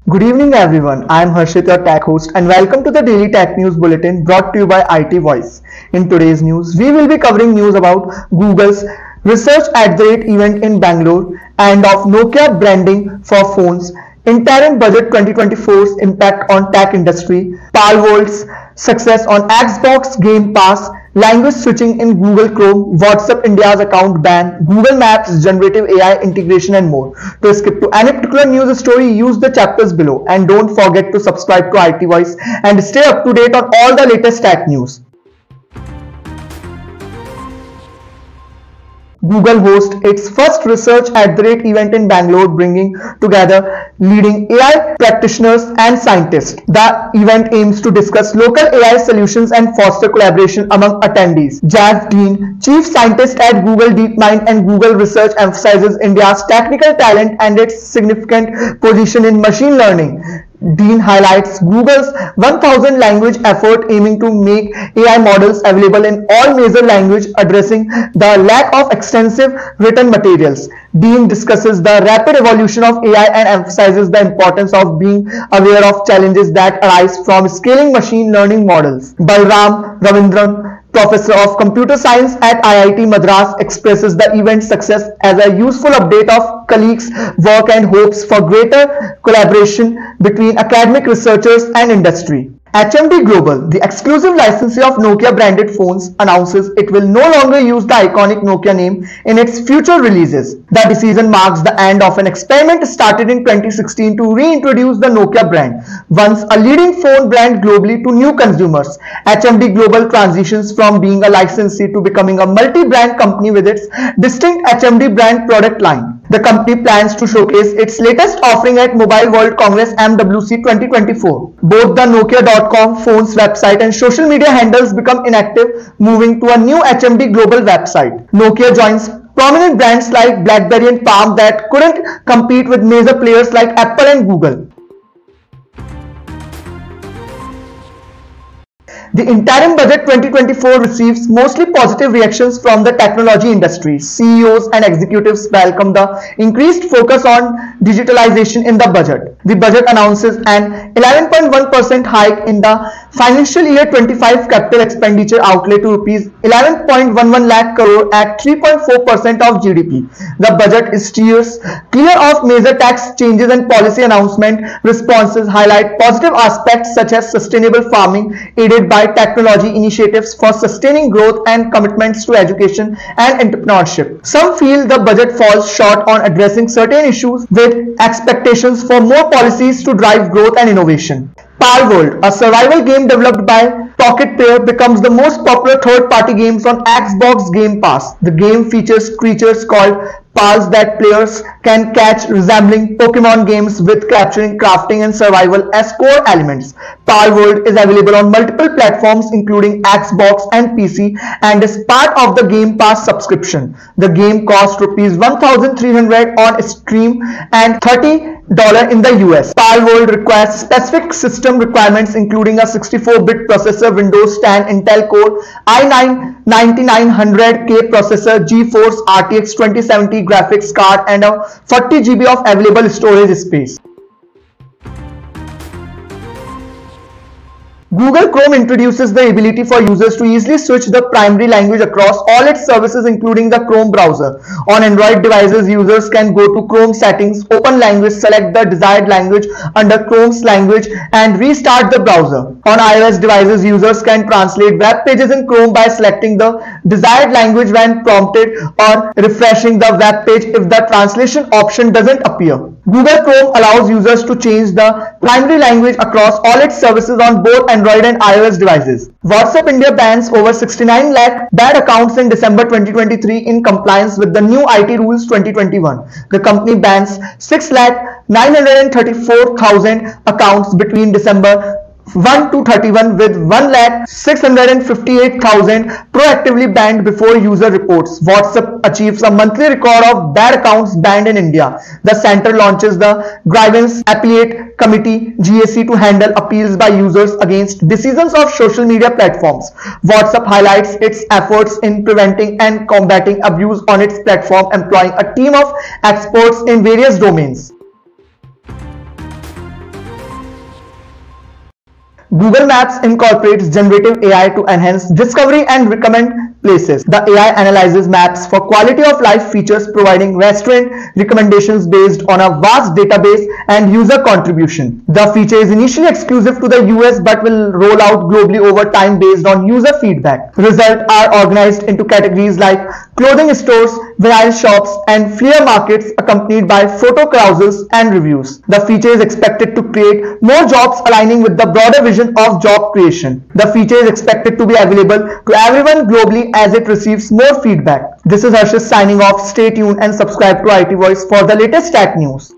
Good evening everyone, I am Harshit, your tech host, and welcome to the Daily Tech News Bulletin brought to you by IT Voice. In today's news, we will be covering news about Google's Research at the Rate event in Bangalore and of Nokia branding for phones, interim budget 2024's impact on tech industry, Palworld's success on Xbox Game Pass, language switching in Google Chrome, WhatsApp India's account ban, Google Maps generative AI integration and more. To skip to any particular news story, use the chapters below and don't forget to subscribe to IT Voice and stay up to date on all the latest tech news. Google hosts its first Research at the Rate event in Bangalore, bringing together leading AI practitioners and scientists. The event aims to discuss local AI solutions and foster collaboration among attendees. Jaz Dean, chief scientist at Google DeepMind and Google Research, emphasizes India's technical talent and its significant position in machine learning. Dean highlights Google's 1000 language effort aiming to make AI models available in all major languages, addressing the lack of extensive written materials. Dean discusses the rapid evolution of AI and emphasizes the importance of being aware of challenges that arise from scaling machine learning models. Balram Ravindran, professor of computer science at IIT Madras, expresses the event's success as a useful update of colleagues' work and hopes for greater collaboration between academic researchers and industry. HMD Global, the exclusive licensee of Nokia branded phones, announces it will no longer use the iconic Nokia name in its future releases. The decision marks the end of an experiment started in 2016 to reintroduce the Nokia brand, once a leading phone brand globally, to new consumers. HMD Global transitions from being a licensee to becoming a multi-brand company with its distinct HMD brand product line. The company plans to showcase its latest offering at Mobile World Congress MWC 2024. Both the Nokia.com phone's website and social media handles become inactive, moving to a new HMD Global website. Nokia joins prominent brands like BlackBerry and Palm that couldn't compete with major players like Apple and Google. The interim budget 2024 receives mostly positive reactions from the technology industry. CEOs and executives welcome the increased focus on digitalization in the budget. The budget announces an 11.1% hike in the financial year 25 capital expenditure outlay to rupees 11.11 lakh crore at 3.4% of GDP. The budget steers clear of major tax changes and policy announcement. Responses highlight positive aspects such as sustainable farming aided by technology initiatives for sustaining growth and commitments to education and entrepreneurship. Some feel the budget falls short on addressing certain issues with expectations for more policies to drive growth and innovation. Palworld, a survival game developed by Pocket Pair, becomes the most popular third-party games on Xbox Game Pass. The game features creatures called pals that players can catch, resembling Pokemon games with capturing, crafting and survival as core elements. Palworld is available on multiple platforms including Xbox and PC and is part of the Game Pass subscription. The game costs rupees 1,300 on Steam and $30 in the US. Palworld requires specific system requirements including a 64-bit processor, Windows 10, Intel Core i9-9900K processor, GeForce RTX 2070 graphics card and a 40 GB of available storage space. Google Chrome introduces the ability for users to easily switch the primary language across all its services including the Chrome browser. On Android devices, users can go to Chrome settings, open language, select the desired language under Chrome's language and restart the browser. On iOS devices, users can translate web pages in Chrome by selecting the desired language when prompted or refreshing the web page if the translation option doesn't appear. Google Chrome allows users to change the primary language across all its services on both Android and iOS devices. WhatsApp India bans over 69 lakh bad accounts in December 2023 in compliance with the new IT rules 2021. The company bans 6,934,000 accounts between December 1 to 31 with 1,658,000 proactively banned before user reports. WhatsApp achieves a monthly record of bad accounts banned in India. The center launches the Grievance Appellate Committee (GAC) to handle appeals by users against decisions of social media platforms. WhatsApp highlights its efforts in preventing and combating abuse on its platform, employing a team of experts in various domains. Google Maps incorporates generative AI to enhance discovery and recommend places. The AI analyzes maps for quality of life features, providing restaurant recommendations based on a vast database and user contribution. The feature is initially exclusive to the US but will roll out globally over time based on user feedback. Results are organized into categories like clothing stores, vinyl shops, and flea markets, accompanied by photo carousels and reviews. The feature is expected to create more jobs, aligning with the broader vision of job creation. The feature is expected to be available to everyone globally as it receives more feedback. This is Harshit signing off. Stay tuned and subscribe to IT Voice for the latest tech news.